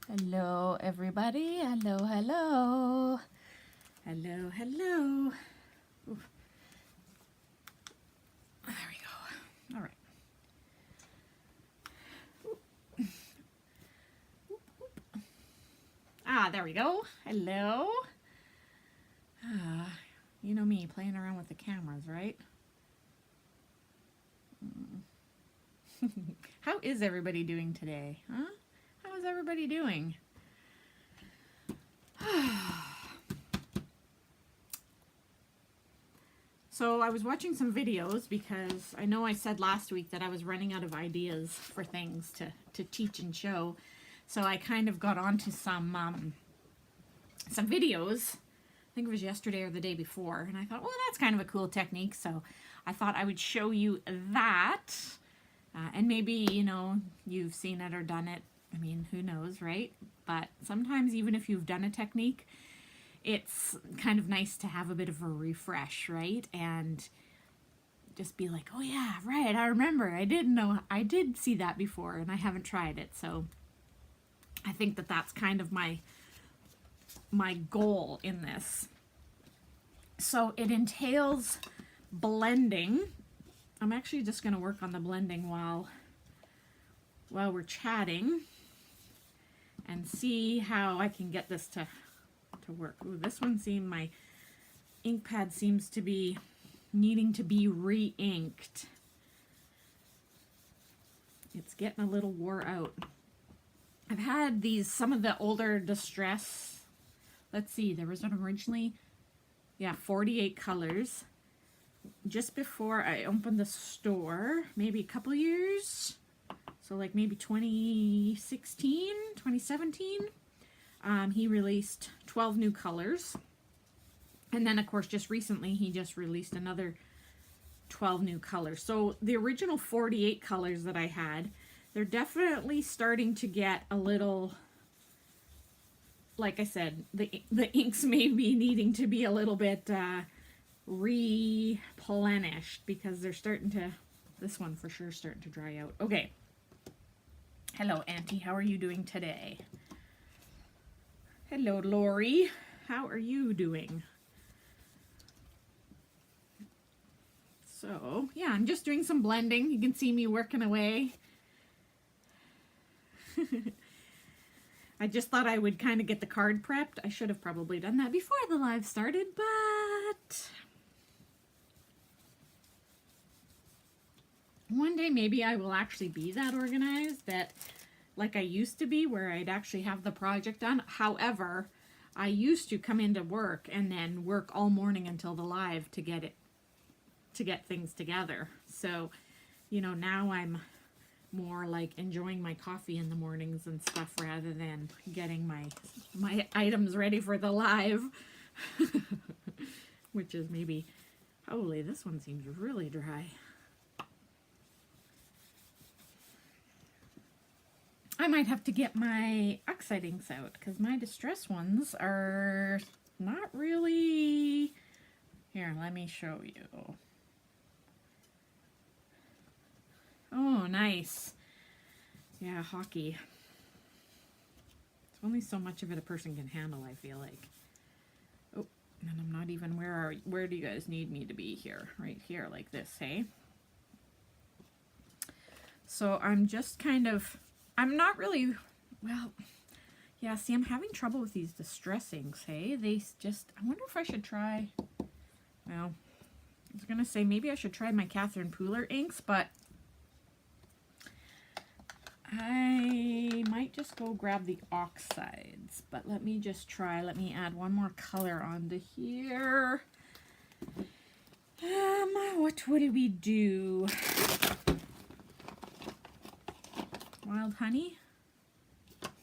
Hello, everybody. Hello, hello. Hello, hello. Ooh, there we go. All right. There we go. Hello. You know me, playing around with the cameras, right? How is everybody doing today? Huh? How is everybody doing? So I was watching some videos because I know I said last week that I was running out of ideas for things to teach and show. So I kind of got onto some videos. I think it was yesterday or the day before. And I thought, well, that's kind of a cool technique. So I thought I would show you that. And maybe, you know, you've seen it or done it. I mean, who knows, right? But sometimes even if you've done a technique, it's kind of nice to have a bit of a refresh, right? And just be like, oh yeah, right, I remember. I did see that before and I haven't tried it. So I think that that's kind of my goal in this. So it entails blending. I'm actually just going to work on the blending while we're chatting and see how I can get this to work. Ooh, this one my ink pad seems to be needing to be re-inked. It's getting a little wore out. I've had some of the older Distress. Let's see, there was originally, 48 colors. Just before I opened the store, maybe a couple years, so like maybe 2016, 2017, he released 12 new colors. And then, of course, just recently, he just released another 12 new colors. So the original 48 colors that I had, they're definitely starting to get a little, like I said, the inks may be needing to be a little bit replenished because they're starting to, this one for sure starting to dry out. Okay. Hello, Auntie. How are you doing today? Hello, Lori. How are you doing? So, yeah, I'm just doing some blending. You can see me working away. I just thought I would kind of get the card prepped. I should have probably done that before the live started, but one day maybe I will actually be that organized that like I used to be, where I'd actually have the project done. However, I used to come into work and then work all morning until the live to get things together. So, you know, now I'm more like enjoying my coffee in the mornings and stuff rather than getting my items ready for the live. Which is maybe, holy, this one seems really dry. I might have to get my oxide inks out because my Distress ones are not really. Here, let me show you. Oh, nice. Yeah, hockey. It's only so much of it a person can handle, I feel like. Oh, and I'm not even, where do you guys need me to be here? Right here, like this, hey? So I'm just kind of, I'm not really, well, yeah, see, I'm having trouble with these Distress inks, hey? They just, I wonder if I should try, well, I was going to say maybe I should try my Catherine Pooler inks, but I might just go grab the oxides, but let me just try. Let me add one more color onto here. What would we do? Wild Honey?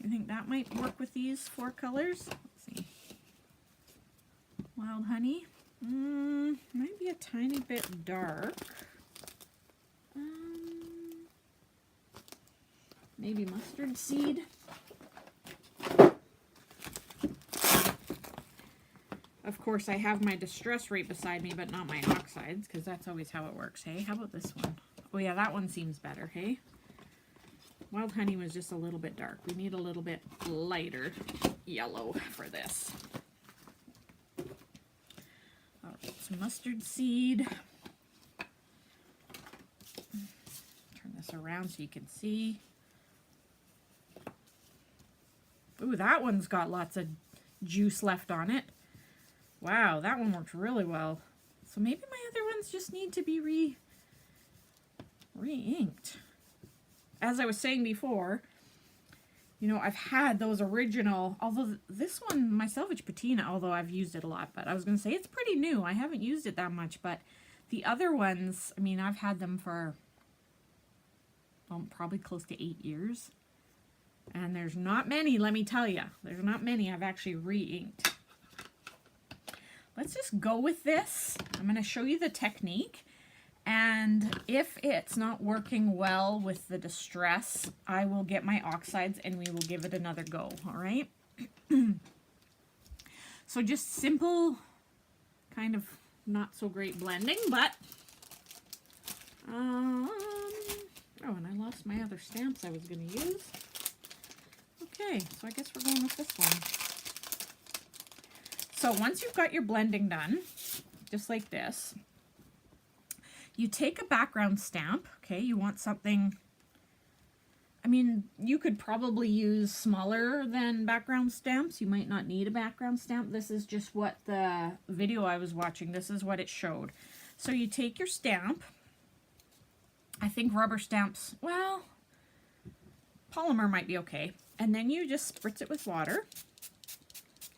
You think that might work with these 4 colors? Let's see. Wild Honey. Might be a tiny bit dark. Maybe Mustard Seed. Of course, I have my Distress right beside me, but not my oxides, because that's always how it works, hey? How about this one? Oh yeah, that one seems better, hey? Wild Honey was just a little bit dark. We need a little bit lighter yellow for this. All right, some mustard seed. Turn this around so you can see. Ooh, that one's got lots of juice left on it. Wow, that one worked really well. So maybe my other ones just need to be re-inked. As I was saying before, you know, I've had those original, although this one, my Selvage Patina, although I've used it a lot, but I was going to say it's pretty new. I haven't used it that much, but the other ones, I mean, I've had them for probably close to 8 years. And there's not many, let me tell you. There's not many I've actually re-inked. Let's just go with this. I'm going to show you the technique. And if it's not working well with the distress, I will get my oxides and we will give it another go, all right? So just simple, kind of not so great blending, but... oh, and I lost my other stamps I was going to use. Okay, so I guess we're going with this one. So once you've got your blending done, just like this, you take a background stamp, okay? You want something, I mean, you could probably use smaller than background stamps. You might not need a background stamp. This is just what the video I was watching, this is what it showed. So you take your stamp. I think rubber stamps, well, polymer might be okay. And then you just spritz it with water.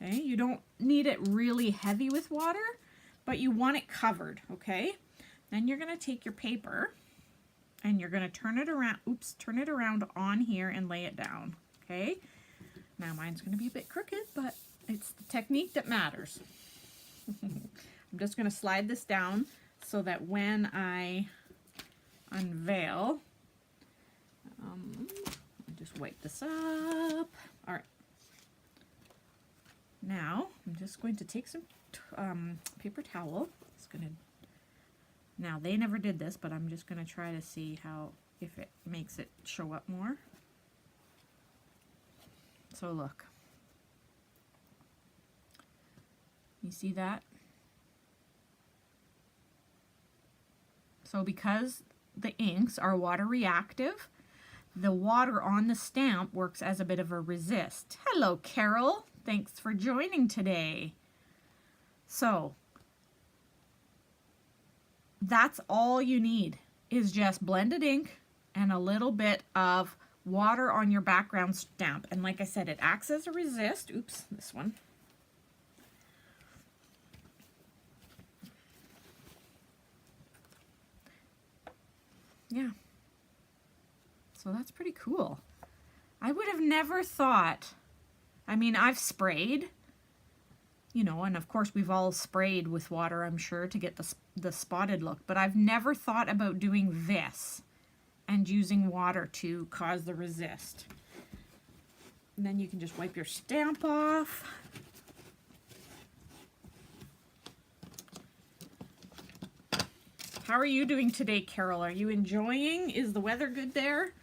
Okay, you don't need it really heavy with water, but you want it covered, okay? Then you're going to take your paper and you're going to turn it around, turn it around on here and lay it down, okay? Now mine's going to be a bit crooked, but it's the technique that matters. I'm just going to slide this down so that when I unveil, I'll just wipe this up. All right. Now I'm just going to take some paper towel. It's going to. Now they never did this, but I'm just going to try to see how if it makes it show up more. So look. You see that? So because the inks are water reactive, the water on the stamp works as a bit of a resist. Hello, Carol. Thanks for joining today. So that's all you need is just blended ink and a little bit of water on your background stamp. And like I said, it acts as a resist. Oops, this one. Yeah. So that's pretty cool. I would have never thought, I mean, I've sprayed, you know, and of course we've all sprayed with water, I'm sure, to get the spotted look, but I've never thought about doing this and using water to cause the resist. And then you can just wipe your stamp off. How are you doing today, Carol? Are you enjoying? Is the weather good there?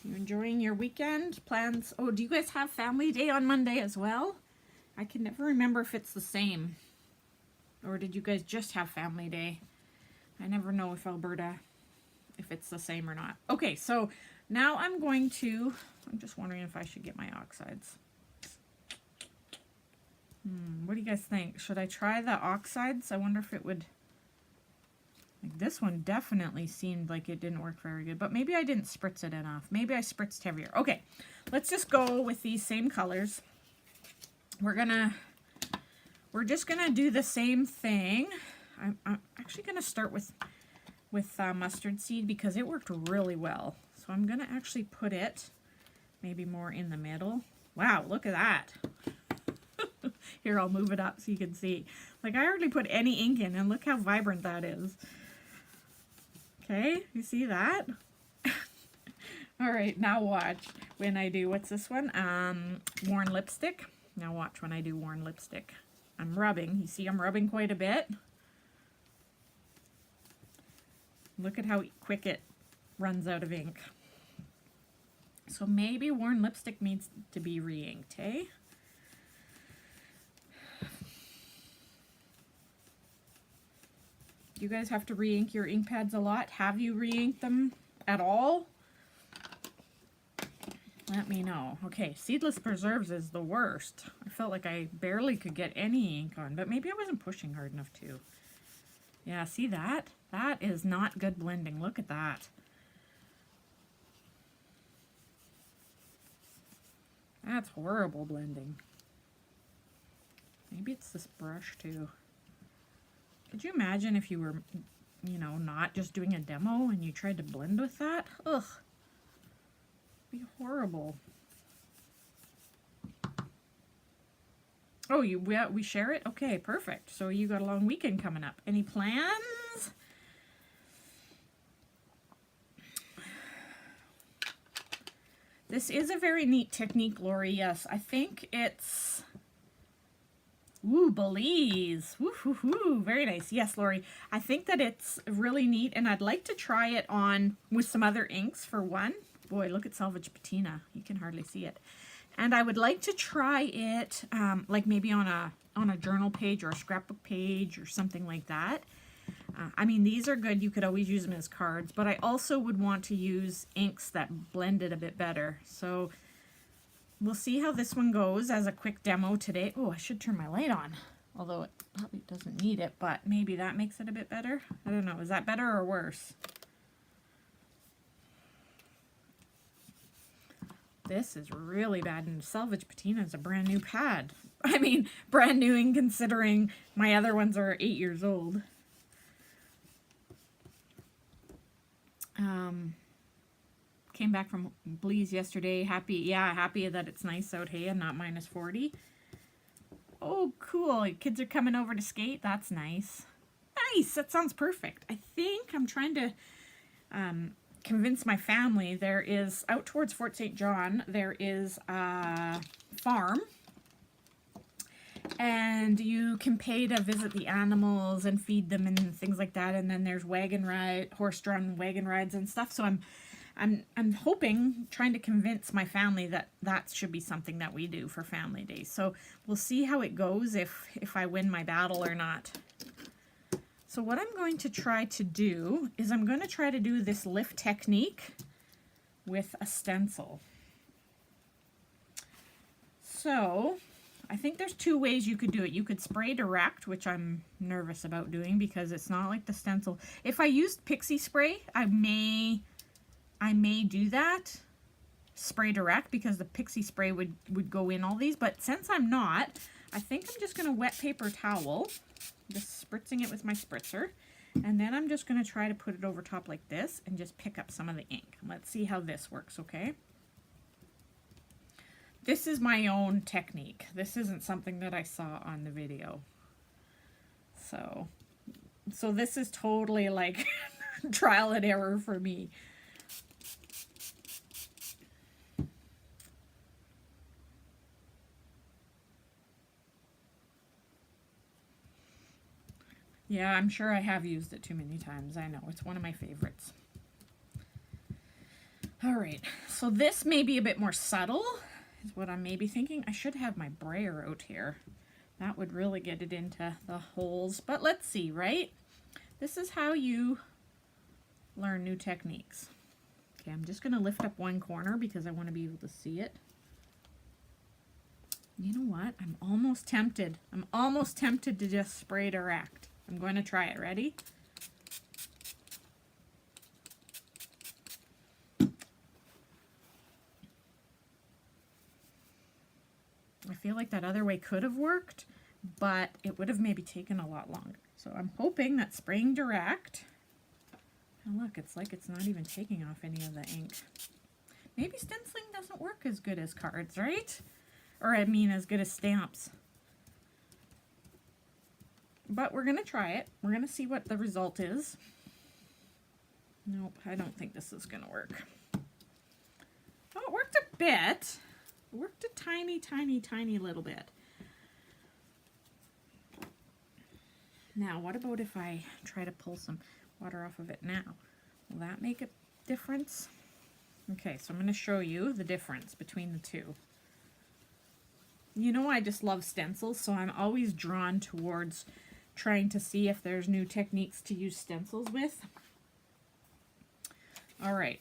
You enjoying your weekend plans? Oh, do you guys have family day on Monday as well? I can never remember if it's the same. Or did you guys just have family day? I never know if Alberta, if it's the same or not. Okay, so now I'm just wondering if I should get my oxides. What do you guys think? Should I try the oxides? I wonder if it would... Like this one definitely seemed like it didn't work very good, but maybe I didn't spritz it enough. Maybe I spritzed heavier. Okay, let's just go with these same colors. We're just gonna do the same thing. I'm actually gonna start with mustard seed because it worked really well. So I'm gonna actually put it maybe more in the middle. Wow, look at that. Here, I'll move it up so you can see. Like, I hardly put any ink in, and look how vibrant that is. Okay, you see that? All right, now watch when I do, what's this one? Worn lipstick. Now watch when I do worn lipstick. I'm rubbing. You see I'm rubbing quite a bit. Look at how quick it runs out of ink. So maybe worn lipstick needs to be re-inked, eh? You guys have to re-ink your ink pads a lot? Have you re-inked them at all? Let me know. Okay, Seedless Preserves is the worst. I felt like I barely could get any ink on, but maybe I wasn't pushing hard enough too. Yeah, see that? That is not good blending. Look at that. That's horrible blending. Maybe it's this brush too. Could you imagine if you were, you know, not just doing a demo and you tried to blend with that? Ugh. Be horrible. Oh, we share it? Okay, perfect. So you got a long weekend coming up. Any plans? This is a very neat technique, Lori. Yes, I think it's... Ooh, Belize. Woo-hoo-hoo. Very nice. Yes, Lori. I think that it's really neat, and I'd like to try it on with some other inks for one. Boy, look at Salvage Patina. You can hardly see it. And I would like to try it like maybe on a journal page or a scrapbook page or something like that. I mean, these are good. You could always use them as cards, but I also would want to use inks that blend it a bit better. So we'll see how this one goes as a quick demo today. Oh, I should turn my light on, although it probably doesn't need it, but maybe that makes it a bit better. I don't know. Is that better or worse? This is really bad, and Salvage Patina is a brand new pad. I mean, brand new in considering my other ones are 8 years old. Came back from Belize yesterday. Happy that it's nice out, hey, and not minus 40. Oh, cool. Kids are coming over to skate. That's nice. Nice. That sounds perfect. I think I'm trying to convince my family. There is, out towards Fort St. John, there is a farm, and you can pay to visit the animals and feed them and things like that, and then there's horse-drawn wagon rides and stuff. So I'm hoping, trying to convince my family that that should be something that we do for Family Days. So we'll see how it goes, if I win my battle or not. So what I'm going to try to do is I'm going to try to do this lift technique with a stencil. So I think there's two ways you could do it. You could spray direct, which I'm nervous about doing because it's not like the stencil. If I used Pixie spray, I may do that, spray direct, because the Pixie spray would go in all these. But since I'm not, I think I'm just going to wet paper towel, just spritzing it with my spritzer, and then I'm just going to try to put it over top like this and just pick up some of the ink. Let's see how this works, okay? This is my own technique. This isn't something that I saw on the video. So this is totally like trial and error for me. Yeah, I'm sure I have used it too many times. I know, it's one of my favorites. All right, so this may be a bit more subtle, is what I'm maybe thinking. I should have my brayer out here. That would really get it into the holes, but let's see, right? This is how you learn new techniques. Okay, I'm just gonna lift up one corner because I wanna be able to see it. You know what? I'm almost tempted. I'm almost tempted to just spray direct. I'm going to try it. Ready? I feel like that other way could have worked, but it would have maybe taken a lot longer. So I'm hoping that spraying direct, oh look, it's like it's not even taking off any of the ink. Maybe stenciling doesn't work as good as cards, right? Or I mean as good as stamps. But we're going to try it. We're going to see what the result is. Nope, I don't think this is going to work. Oh, it worked a bit. It worked a tiny, tiny, tiny little bit. Now, what about if I try to pull some water off of it now? Will that make it difference? Okay, so I'm going to show you the difference between the two. You know, I just love stencils, so I'm always drawn towards trying to see if there's new techniques to use stencils with. All right.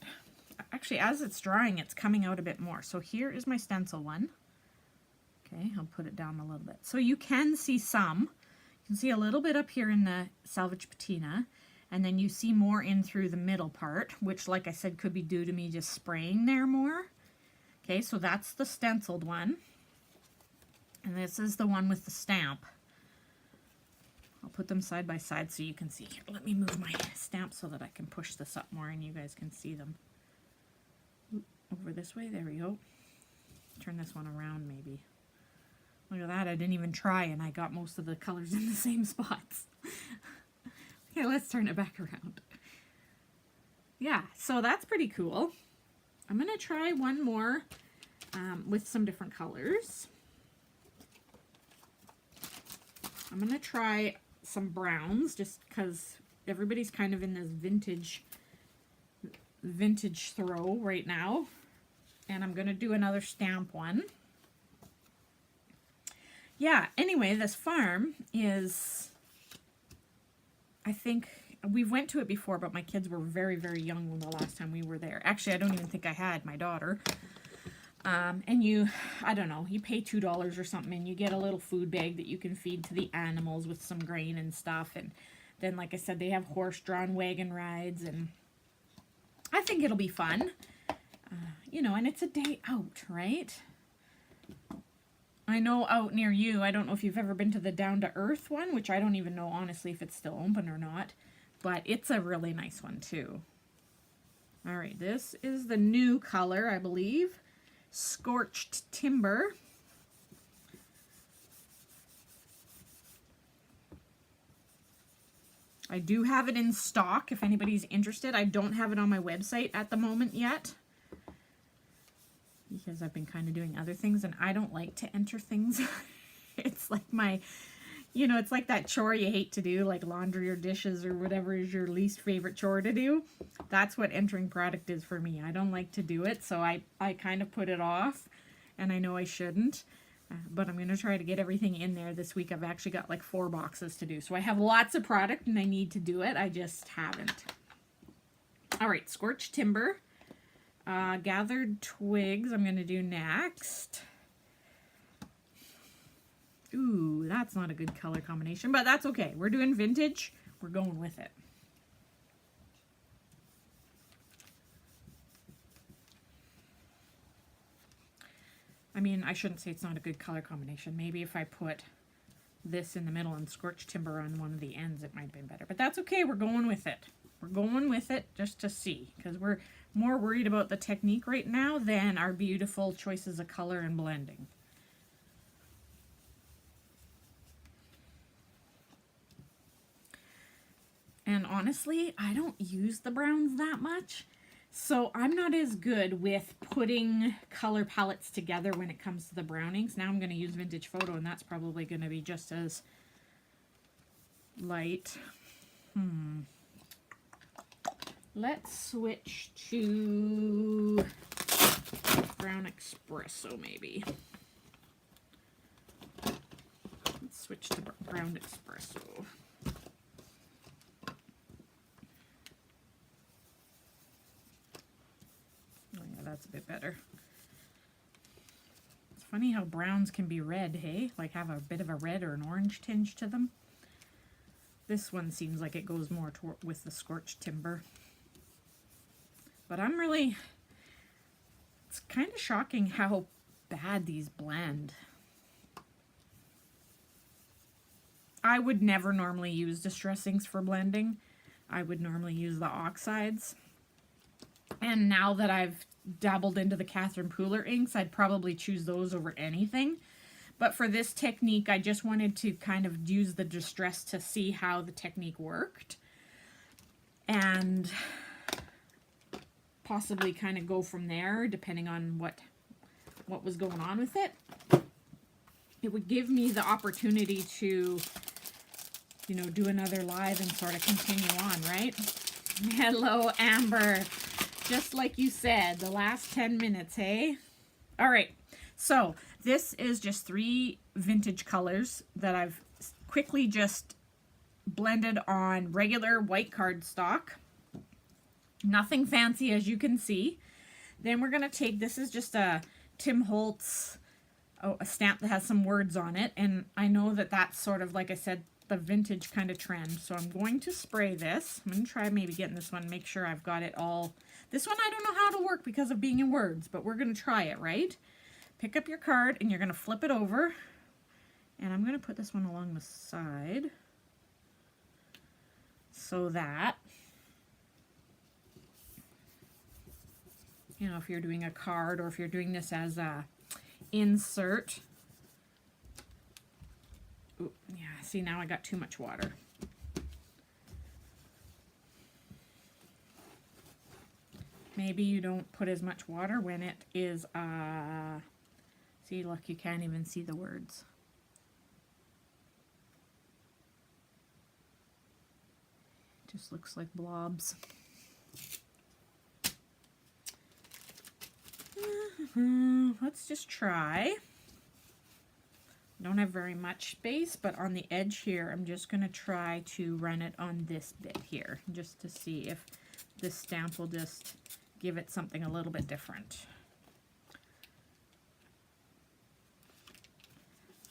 Actually, as it's drying, it's coming out a bit more. So here is my stencil one. Okay, I'll put it down a little bit. So you can see some. You can see a little bit up here in the Salvage Patina, and then you see more in through the middle part, which, like I said, could be due to me just spraying there more. Okay, so that's the stenciled one. And this is the one with the stamp. I'll put them side by side so you can see. Here, let me move my stamp so that I can push this up more and you guys can see them. Over this way, there we go. Turn this one around maybe. Look at that, I didn't even try and I got most of the colors in the same spots. Okay, let's turn it back around. Yeah, so that's pretty cool. I'm gonna try one more with some different colors. I'm going to try some browns just because everybody's kind of in this vintage throw right now. And I'm going to do another stamp one. Yeah, anyway, this farm is, I think, we went to it before, but my kids were very, very young when the last time we were there. Actually, I don't even think I had my daughter. And you, I don't know, you pay $2 or something and you get a little food bag that you can feed to the animals with some grain and stuff. And then, like I said, they have horse-drawn wagon rides, and I think it'll be fun. You know, and it's a day out, right? I know out near you, I don't know if you've ever been to the Down to Earth one, which I don't even know, honestly, if it's still open or not. But it's a really nice one, too. All right, this is the new color, I believe. Scorched Timber. I do have it in stock if anybody's interested. I don't have it on my website at the moment yet because I've been kind of doing other things and I don't like to enter things. It's like my, you know, it's like that chore you hate to do, like laundry or dishes or whatever is your least favorite chore to do. That's what entering product is for me. I don't like to do it, so I kind of put it off, and I know I shouldn't, but I'm going to try to get everything in there this week. I've actually got like 4 boxes to do, so I have lots of product and I need to do it. I just haven't. All right, Scorched Timber. Gathered Twigs I'm going to do next. Ooh, that's not a good color combination, but that's okay. We're doing vintage. We're going with it. I mean, I shouldn't say it's not a good color combination. Maybe if I put this in the middle and Scorched Timber on one of the ends, it might have been better. But that's okay. We're going with it. We're going with it just to see, because we're more worried about the technique right now than our beautiful choices of color and blending. And honestly, I don't use the browns that much, so I'm not as good with putting color palettes together when it comes to the brownings. Now I'm going to use Vintage Photo, and that's probably going to be just as light. Let's switch to Brown Espresso, maybe. Let's switch to Brown Espresso. Oh yeah, that's a bit better. It's funny how browns can be red, hey? Like have a bit of a red or an orange tinge to them. This one seems like it goes more with the Scorched Timber. But I'm really, it's kind of shocking how bad these blend. I would never normally use distress inks for blending. I would normally use the oxides. And now that I've dabbled into the Catherine Pooler inks, I'd probably choose those over anything. But for this technique, I just wanted to kind of use the distress to see how the technique worked. And possibly kind of go from there, depending on what was going on with it. It would give me the opportunity to, you know, do another live and sort of continue on, right? Hello, Amber. Just like you said, the last 10 minutes, hey? All right, so this is just 3 vintage colors that I've quickly just blended on regular white cardstock. Nothing fancy, as you can see. Then we're gonna take, this is just a Tim Holtz, a stamp that has some words on it, and I know that that's sort of, like I said, the vintage kind of trend. So I'm going to spray this. I'm going to try maybe getting this one, make sure I've got it all. This one I don't know how to work because of being in words, but we're going to try it, right? Pick up your card and you're going to flip it over. And I'm going to put this one along the side so that, you know, if you're doing a card or if you're doing this as a insert. Ooh, yeah, see, now I got too much water. Maybe you don't put as much water when it is, see, look, you can't even see the words. Just looks like blobs. Let's just try. Don't have very much space, but on the edge here, I'm just going to try to run it on this bit here, just to see if this stamp will just give it something a little bit different.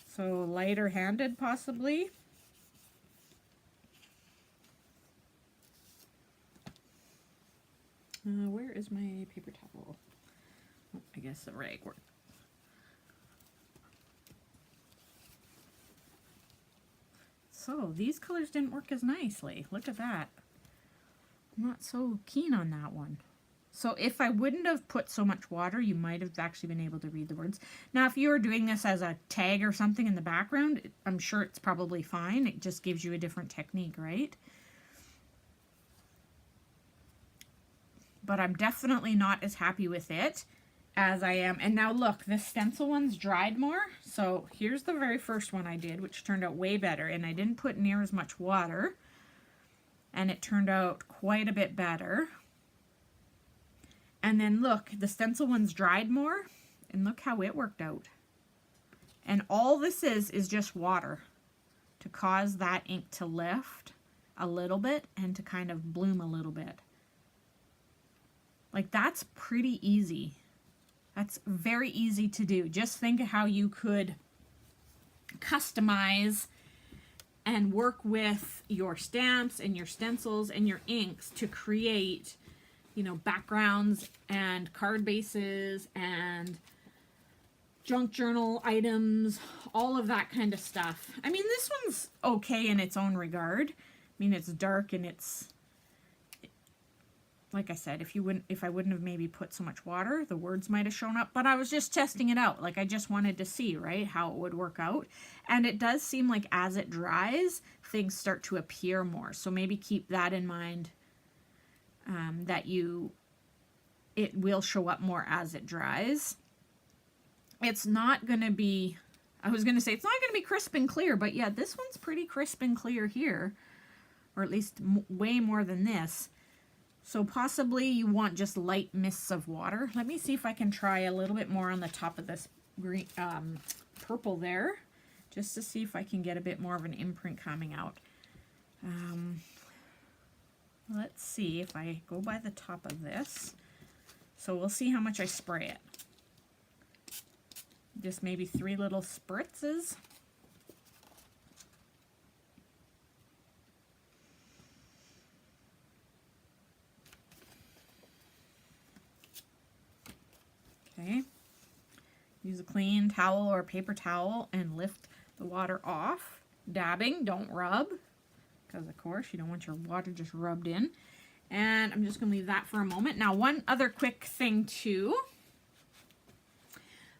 So lighter handed, possibly. Where is my paper towel? Oh, I guess the rag worked. So these colors didn't work as nicely. Look at that. I'm not so keen on that one. So if I wouldn't have put so much water, you might have actually been able to read the words. Now, if you were doing this as a tag or something in the background, I'm sure it's probably fine. It just gives you a different technique, right? But I'm definitely not as happy with it as I am. And now look, this stencil one's dried more. So here's the very first one I did, which turned out way better. And I didn't put near as much water. And it turned out quite a bit better. And then look, the stencil one's dried more. And look how it worked out. And all this is just water to cause that ink to lift a little bit and to kind of bloom a little bit. Like, that's pretty easy. That's very easy to do. Just think of how you could customize and work with your stamps and your stencils and your inks to create, you know, backgrounds and card bases and junk journal items, all of that kind of stuff. I mean, this one's okay in its own regard. I mean, it's dark and it's, like I said, if I wouldn't have maybe put so much water, the words might have shown up, but I was just testing it out. Like, I just wanted to see, right, how it would work out. And it does seem like as it dries, things start to appear more. So maybe keep that in mind, that it will show up more as it dries. It's not going to be, I was going to say, it's not going to be crisp and clear, but yeah, this one's pretty crisp and clear here, or at least way more than this. So possibly you want just light mists of water. Let me see if I can try a little bit more on the top of this green, purple there, just to see if I can get a bit more of an imprint coming out. Let's see if I go by the top of this. So we'll see how much I spray it. Just maybe 3 little spritzes. Okay, use a clean towel or paper towel and lift the water off. Dabbing, don't rub, because of course you don't want your water just rubbed in. And I'm just going to leave that for a moment. Now, one other quick thing too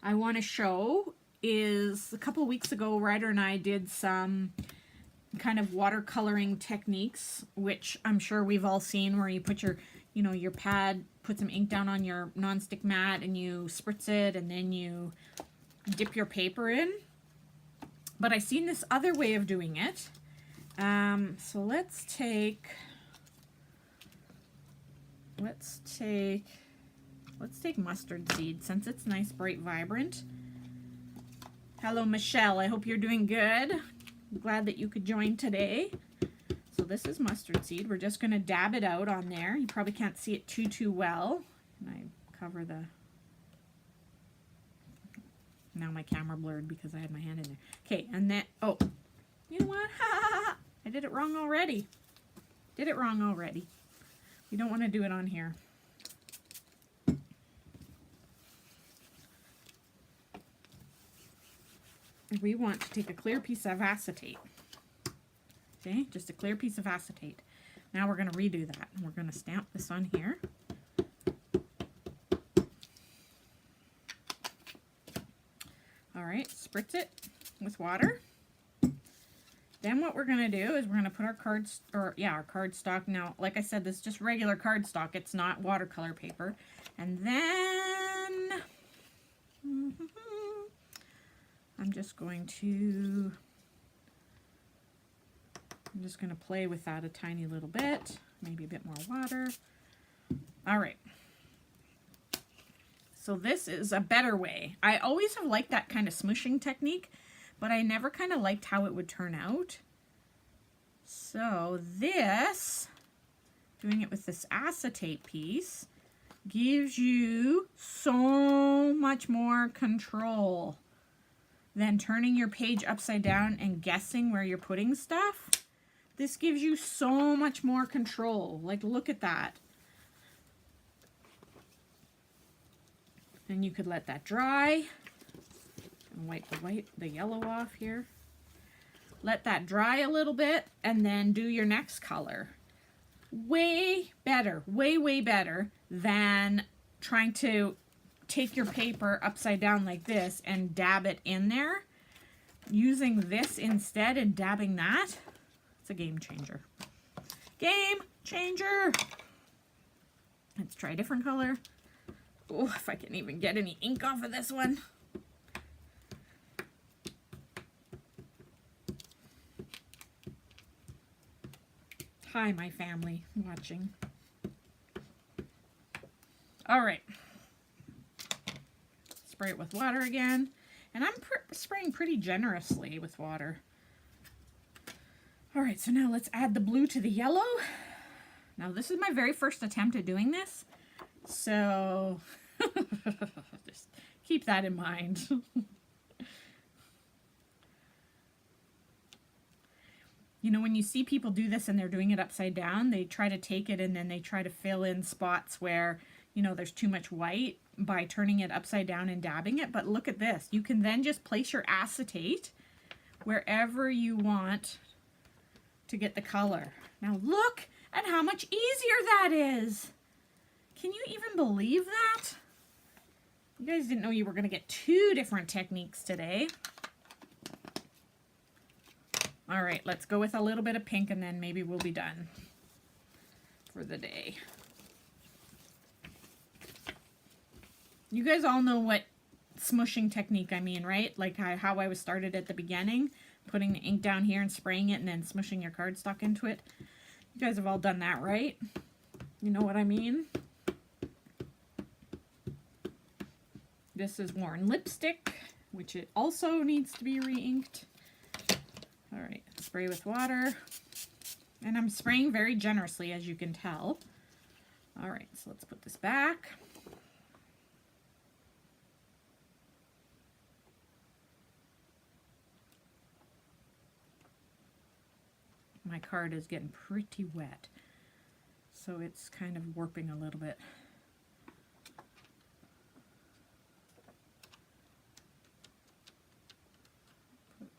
I want to show is a couple weeks ago, Ryder and I did some kind of watercoloring techniques, which I'm sure we've all seen, where you put your, you know, your pad, put some ink down on your nonstick mat and you spritz it and then you dip your paper in. But I've seen this other way of doing it. So let's take let's take mustard seed since it's nice, bright, vibrant. Hello, Michelle. I hope you're doing good. I'm glad that you could join today. So this is mustard seed. We're just going to dab it out on there. You probably can't see it too well. And I cover the... Now my camera blurred because I had my hand in there. Okay, and then... Oh, you know what? I did it wrong already. Did it wrong already. We don't want to do it on here. We want to take a clear piece of acetate. Okay, just a clear piece of acetate. Now we're going to redo that. We're going to stamp this on here. All right, spritz it with water. Then what we're going to do is we're going to put our our cardstock. Now, like I said, this is just regular cardstock. It's not watercolor paper. And then I'm just going to play with that a tiny little bit, maybe a bit more water. All right. So this is a better way. I always have liked that kind of smooshing technique, but I never kind of liked how it would turn out. So this, doing it with this acetate piece, gives you so much more control than turning your page upside down and guessing where you're putting stuff. This gives you so much more control. Like, look at that. Then you could let that dry. And wipe the yellow off here. Let that dry a little bit and then do your next color. Way better, way better than trying to take your paper upside down like this and dab it in there. Using this instead and dabbing that, it's a game changer. Game changer! Let's try a different color. Oh, if I can even get any ink off of this one. Hi, my family watching. All right. Spray it with water again. And I'm spraying pretty generously with water. All right, so now let's add the blue to the yellow. Now, this is my very first attempt at doing this. So, just keep that in mind. You know, when you see people do this and they're doing it upside down, they try to take it and then they try to fill in spots where, you know, there's too much white by turning it upside down and dabbing it. But look at this. You can then just place your acetate wherever you want to get the color. Now look at how much easier that is. Can you even believe that? You guys didn't know you were going to get two different techniques today. All right, let's go with a little bit of pink and then maybe we'll be done for the day. You guys all know what smushing technique I mean, right? Like how I was started at the beginning, putting the ink down here and spraying it and then smushing your cardstock into it. You guys have all done that, right? You know what I mean? This is worn lipstick, which it also needs to be re-inked. All right, spray with water. And I'm spraying very generously, as you can tell. All right, so let's put this back. My card is getting pretty wet, so it's kind of warping a little bit.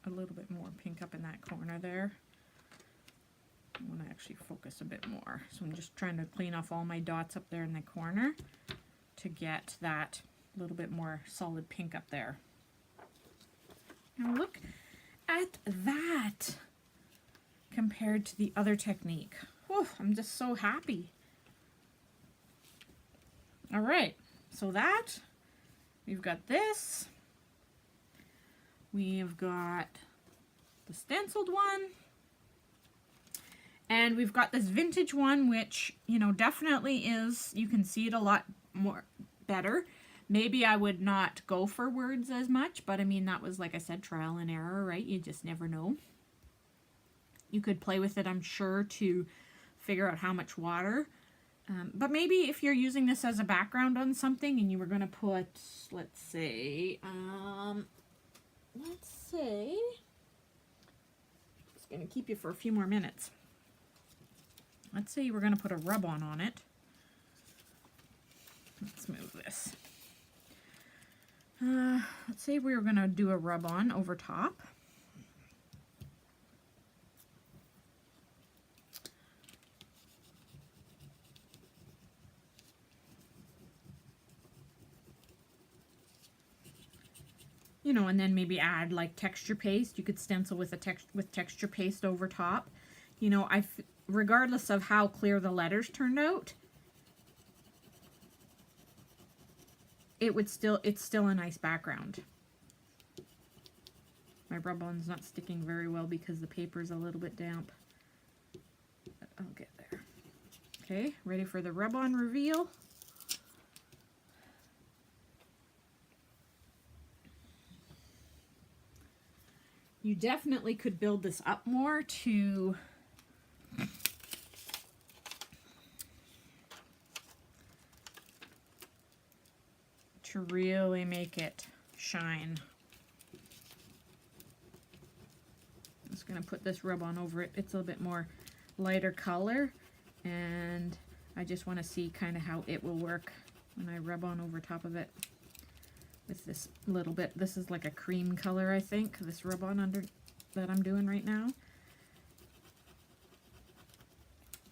Put a little bit more pink up in that corner there. I want to actually focus a bit more, so I'm just trying to clean off all my dots up there in the corner to get that little bit more solid pink up there. Now look at that compared to the other technique. Whew, I'm just so happy. All right, so that, we've got this. We've got the stenciled one. And we've got this vintage one, which, you know, definitely is, you can see it a lot more better. Maybe I would not go for words as much, but I mean, that was, like I said, trial and error, right? You just never know. You could play with it, I'm sure, to figure out how much water. But maybe if you're using this as a background on something and you were going to put, let's say, it's going to keep you for a few more minutes. Let's say we're going to put a rub-on on it. Let's move this. Let's say we were going to do a rub-on over top. You know, and then maybe add like texture paste. You could stencil with texture paste over top. You know, regardless of how clear the letters turned out, it's still a nice background. My rub-on's not sticking very well because the paper's a little bit damp. But I'll get there. Okay, ready for the rub-on reveal. You definitely could build this up more to really make it shine. I'm just going to put this rub-on over it. It's a little bit more lighter color, and I just want to see kind of how it will work when I rub on over top of it with this little bit. This is like a cream color, I think, this rub-on under that I'm doing right now.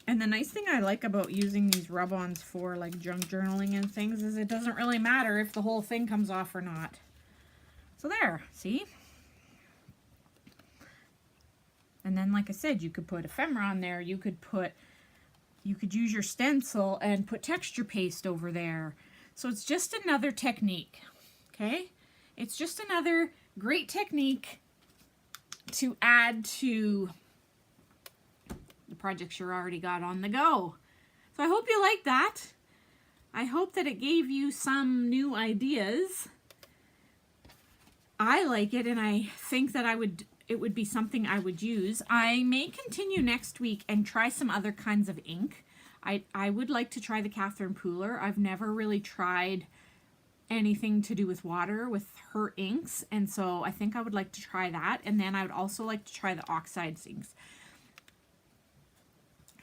And the nice thing I like about using these rub-ons for like junk journaling and things is it doesn't really matter if the whole thing comes off or not. So there, see? And then, like I said, you could put ephemera on there. You could use your stencil and put texture paste over there. So it's just another technique, okay? It's just another great technique to add to the projects you're already got on the go. So I hope you like that. I hope that it gave you some new ideas. I like it, and I think that it would be something I would use. I may continue next week and try some other kinds of ink. I would like to try the Catherine Pooler. I've never really tried anything to do with water with her inks, and so I think I would like to try that. And then I would also like to try the oxide inks.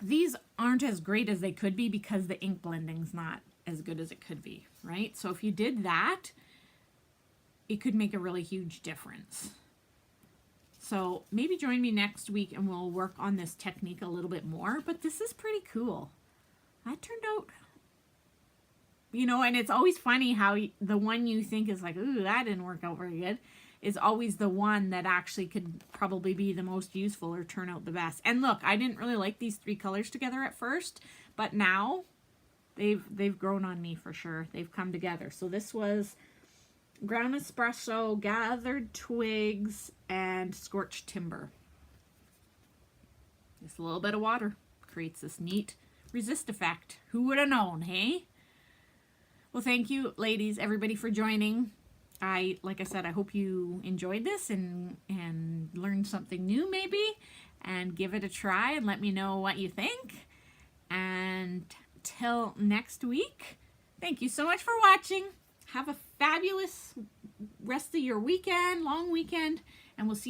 These aren't as great as they could be because the ink blending's not as good as it could be, right? So if you did that, it could make a really huge difference. So maybe join me next week and we'll work on this technique a little bit more, but this is pretty cool. That turned out, you know, and it's always funny how the one you think is like, ooh, that didn't work out very good, is always the one that actually could probably be the most useful or turn out the best. And look, I didn't really like these three colors together at first, but now they've grown on me for sure. They've come together. So this was ground espresso, gathered twigs, and scorched timber. Just a little bit of water creates this neat resist effect. Who would have known, hey? Well, thank you, ladies, everybody, for joining. Like I said, I hope you enjoyed this and learned something new maybe, and give it a try and let me know what you think. And till next week, thank you so much for watching. Have a fabulous rest of your weekend, long weekend, and we'll see you